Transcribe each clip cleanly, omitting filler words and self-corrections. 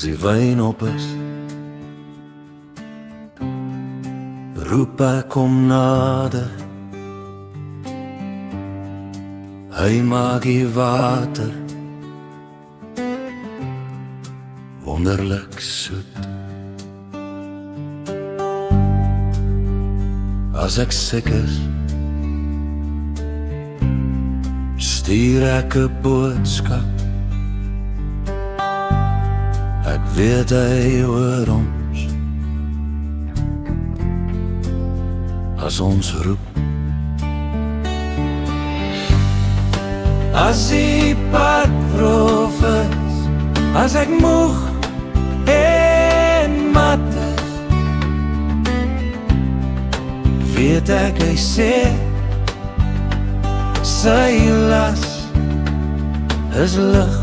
As die wyn op is, roep ek hom nader. Hy maak die water wonderlik soet. As ek siek is, stuur ek 'n boodskap. Ek weet hy hoor ons as ons roep. As die pad rof is, as ek moeg en mat is, weet ek hy sê sy las is lig.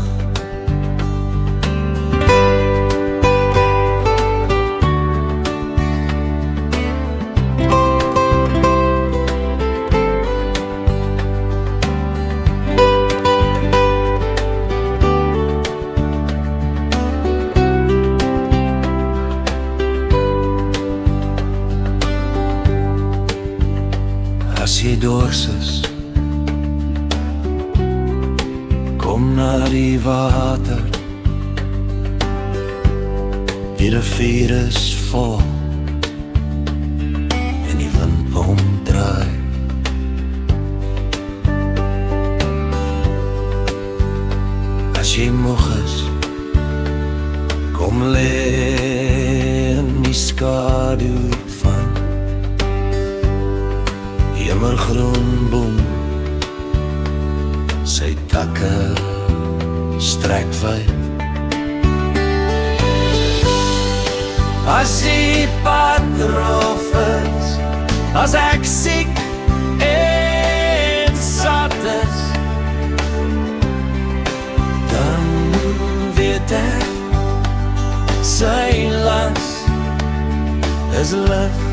As jy dors is, kom na die water. Die rivier is vol en die windboom draai. As jy moeg is, kom lê in die skadu van Hemelgroen boom, sy takke strek wyd. As die pad rof is, as ek siek en sat is, dan weet ek sy las is lig.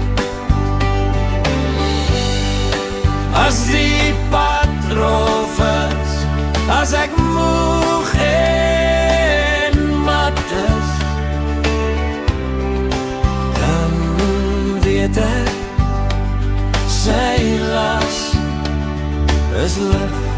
As die pad rof is, as ek moeg en mat is, dan weet ek sy las is lig.